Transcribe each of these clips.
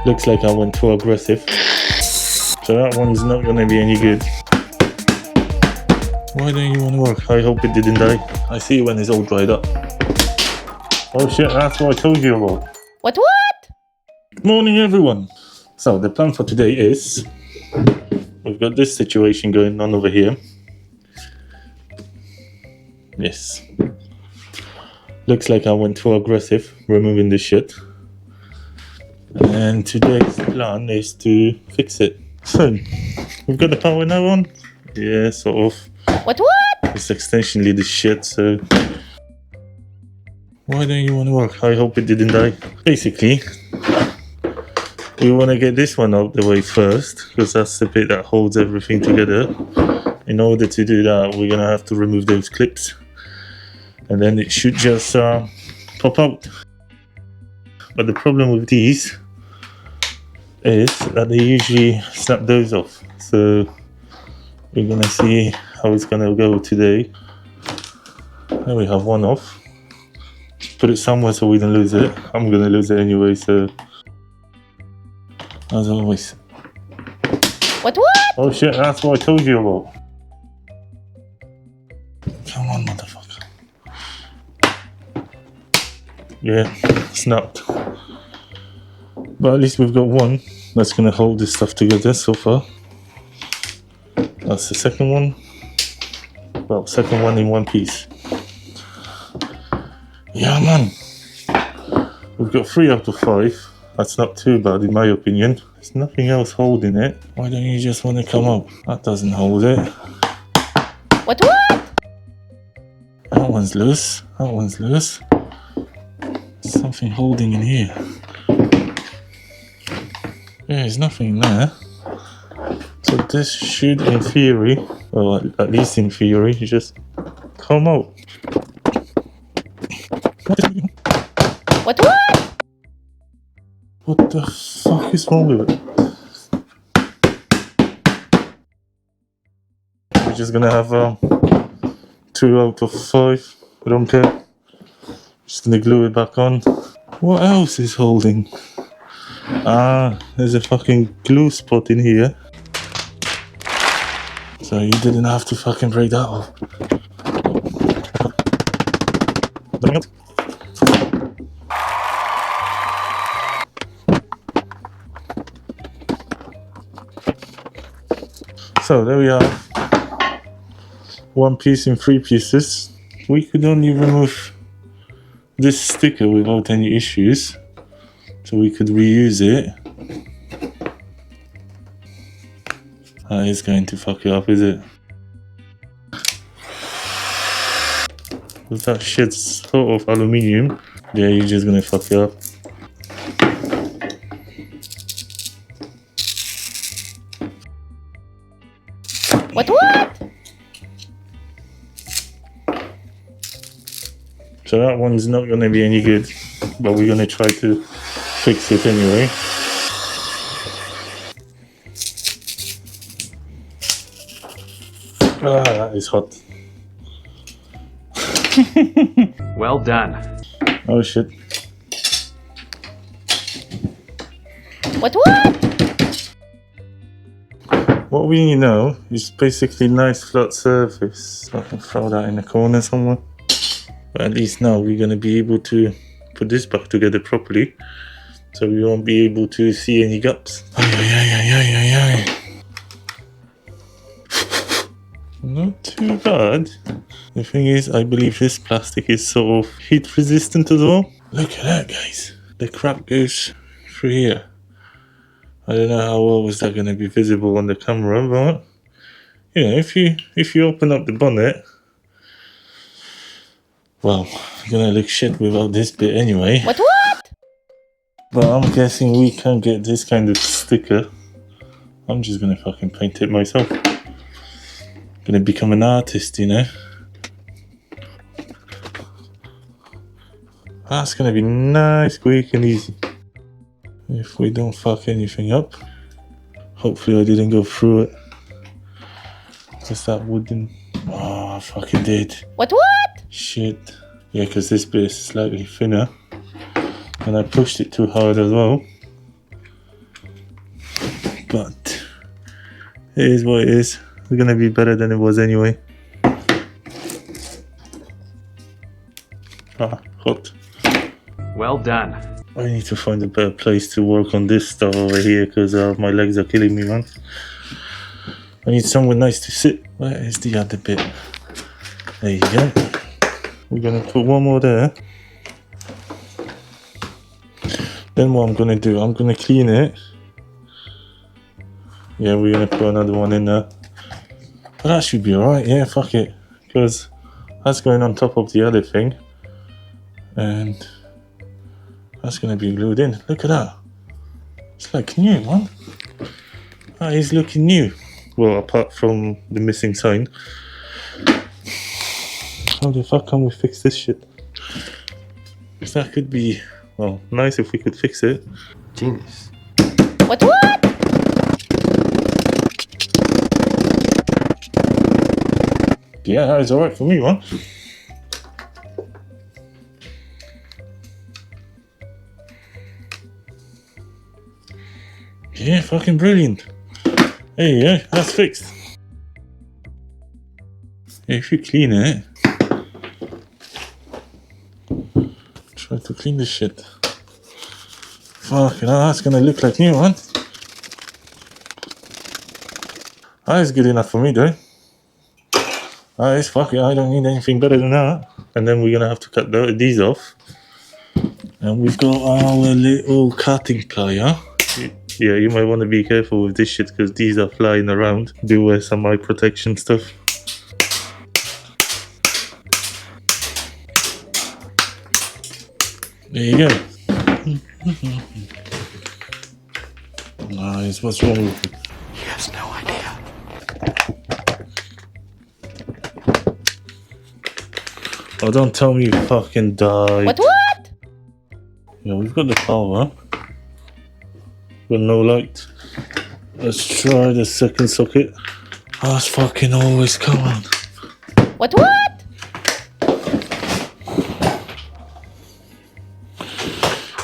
Looks like I went too aggressive. So that one's not gonna be any good. Why don't you want to work? I hope it didn't die. I see when it's all dried up. Oh shit, that's what I told you about. What? Good morning everyone. So the plan for today is, we've got this situation going on over here. Yes. Looks like I went too aggressive removing this shit. And today's plan is to fix it. So, we've got the power now on. Yeah, sort of. What? It's extension lead is shit, so... Why don't you want to work? I hope it didn't die. Basically, we want to get this one out the way first, because that's the bit that holds everything together. In order to do that, we're going to have to remove those clips. And then it should just pop out. But the problem with these is that they usually snap those off. So we're going to see how it's going to go today. There we have one off. Put it somewhere so we don't lose it. I'm going to lose it anyway, so... As always. What? Oh shit, that's what I told you about. Come on, motherfucker. Yeah, snapped. But at least we've got one that's going to hold this stuff together so far. That's the second one. Well, second one in one piece. Yeah, man. We've got 3 out of 5. That's not too bad in my opinion. There's nothing else holding it. Why don't you just want to come up? That doesn't hold it. What? That one's loose. That one's loose. There's something holding in here. Yeah, there's nothing there. So this should, in theory, well, at least in theory, just come out. What? What the fuck is wrong with it? We're just gonna have 2 out of 5. I don't care. Just gonna glue it back on. What else is holding? Ah, there's a fucking glue spot in here. So you didn't have to fucking break that off. So there we are. 1 piece in 3 pieces. We could only remove this sticker without any issues. So we could reuse it. That is going to fuck it up, is it? With that shit sort of aluminium, yeah, you're just gonna fuck it up. What? So that one's not gonna be any good, but we're gonna try to fix it anyway. Ah, that is hot. Well done. Oh shit. What? What we need now is basically nice flat surface. I can throw that in the corner somewhere. But at least now we're gonna be able to put this back together properly. So we won't be able to see any gaps. Not too bad. The thing is, I believe this plastic is sort of heat resistant as well. Look at that, guys. The crap goes through here. I don't know how well was that going to be visible on the camera, but you know, if you open up the bonnet, well, it's gonna look shit without this bit anyway. What? But I'm guessing we can't get this kind of sticker. I'm just gonna fucking paint it myself. Gonna become an artist, you know. That's gonna be nice, quick and easy. If we don't fuck anything up. Hopefully I didn't go through it. Just that wooden... Oh, I fucking did. What? Shit. Yeah, because this bit is slightly thinner. And I pushed it too hard as well. but it is what it is. It's gonna be better than it was anyway. Ah, hot. Well done. I need to find a better place to work on this stuff over here because my legs are killing me, man. I need somewhere nice to sit. Where is the other bit? There you go. We're gonna put one more there. Then what I'm gonna do, I'm gonna clean it. Yeah, we're gonna put another one in there. But that should be alright, yeah, fuck it. Because that's going on top of the other thing. And that's gonna be glued in. Look at that. It's like new, man. That is looking new. Well, apart from the missing sign. How the fuck can we fix this shit? Because that could be, well, nice if we could fix it. Genius. What? Yeah, that is alright for me, man. Yeah, fucking brilliant. There you go, that's fixed. Yeah, if you clean it, try to clean this shit. Fucking hell, that's gonna look like new, man. That is good enough for me, though. That is fucking, I don't need anything better than that. And then we're gonna have to cut these off. And we've got our little cutting plier. Yeah, you might want to be careful with this shit because these are flying around. Do wear some eye protection stuff. There you go. Nice, what's wrong with it? He has no idea. Oh, don't tell me you fucking died. What? Yeah, we've got the power. But no light. Let's try the second socket. Oh, it's fucking always coming. What?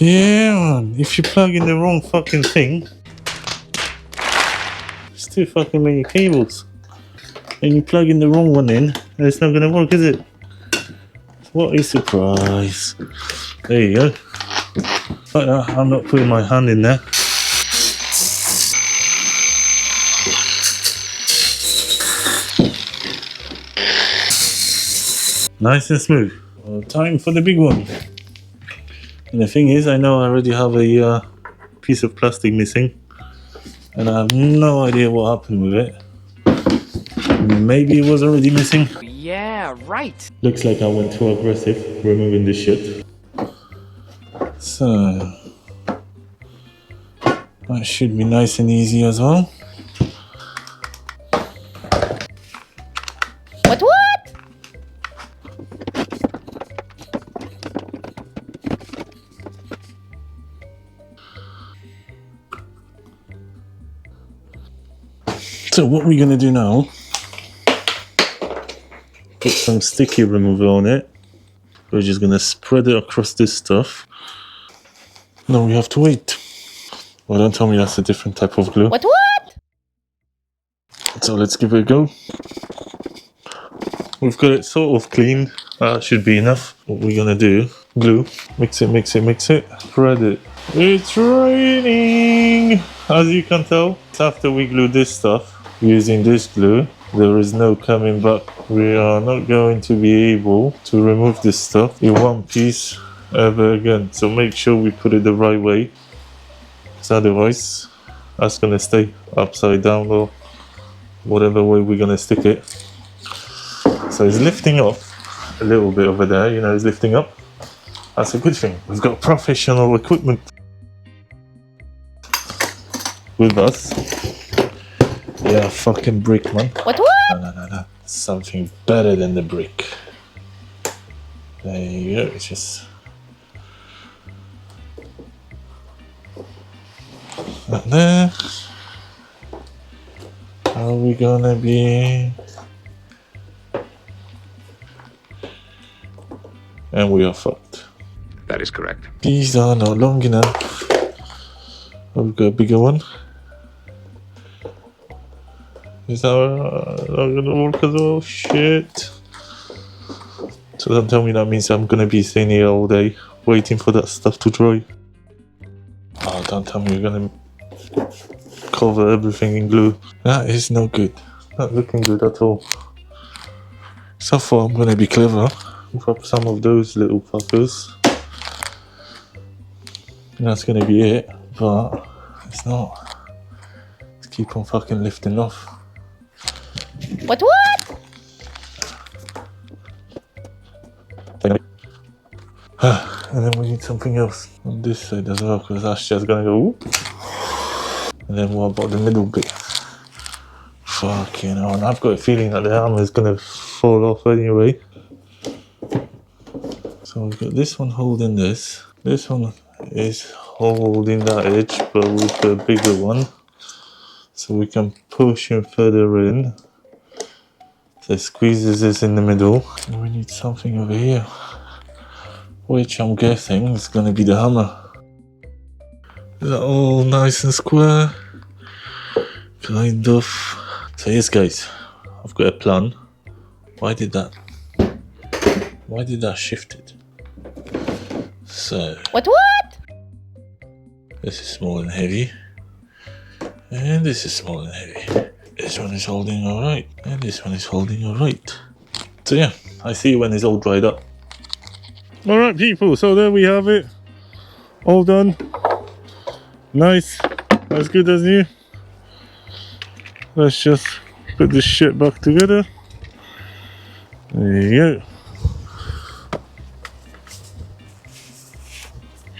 Yeah, man. If you plug in the wrong fucking thing, there's too fucking many cables. And you plug in the wrong one in, and it's not gonna work, is it? What a surprise. There you go. Like that, I'm not putting my hand in there. Nice and smooth. Well, time for the big one. And the thing is, I know I already have a piece of plastic missing. And I have no idea what happened with it. Maybe it was already missing. Yeah, right. Looks like I went too aggressive removing this shit. So that should be nice and easy as well. What? So what we're gonna do now, put some sticky remover on it. We're just gonna spread it across this stuff. Now we have to wait. Well, don't tell me that's a different type of glue. What? So let's give it a go. We've got it sort of clean. That should be enough. What we're gonna do, glue, mix it, mix it, mix it, spread it. It's raining! As you can tell, after we glue this stuff, using this glue, there is no coming back. We are not going to be able to remove this stuff in one piece ever again. So make sure we put it the right way. Because otherwise, that's gonna stay upside down or whatever way we're gonna stick it. So it's lifting off a little bit over there, you know, it's lifting up. That's a good thing. We've got professional equipment with us. Yeah, fucking brick, man. What? No. Something better than the brick. There you go. It's just like there. How are we gonna be? And we are fucked. That is correct. These are not long enough. Oh, we've got a bigger one. Is that not gonna work as well? Shit. So don't tell me that means I'm gonna be staying here all day waiting for that stuff to dry. Oh, don't tell me you're gonna cover everything in glue. That is no good. Not looking good at all. So far I'm gonna be clever. Drop some of those little fuckers. And that's gonna be it. But it's not. Let's keep on fucking lifting off. What? And then we need something else on this side as well, because that's just gonna go whoop. And then what about the middle bit? Fucking hell, and I've got a feeling that the hammer is gonna fall off anyway. So we've got this one holding this. This one is holding that edge, but with the bigger one. So we can push him further in. So it squeezes this in the middle. And we need something over here, which I'm guessing is gonna be the hammer. Is that all nice and square? Kind of. So yes guys, I've got a plan. Why did that shift it? So What? this is small and heavy. And this is small and heavy. This one is holding alright. And this one is holding alright. So yeah, I see you when it's all dried up. Alright people, so there we have it. All done. Nice. As good as new. Let's just put this shit back together. There you go.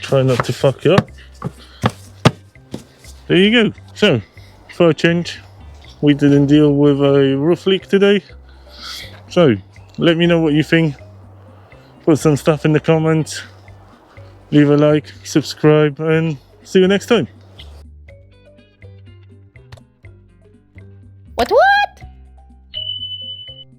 Try not to fuck it up. There you go. So, for a change, we didn't deal with a roof leak today. So, let me know what you think. Put some stuff in the comments. Leave a like, subscribe, and see you next time. What?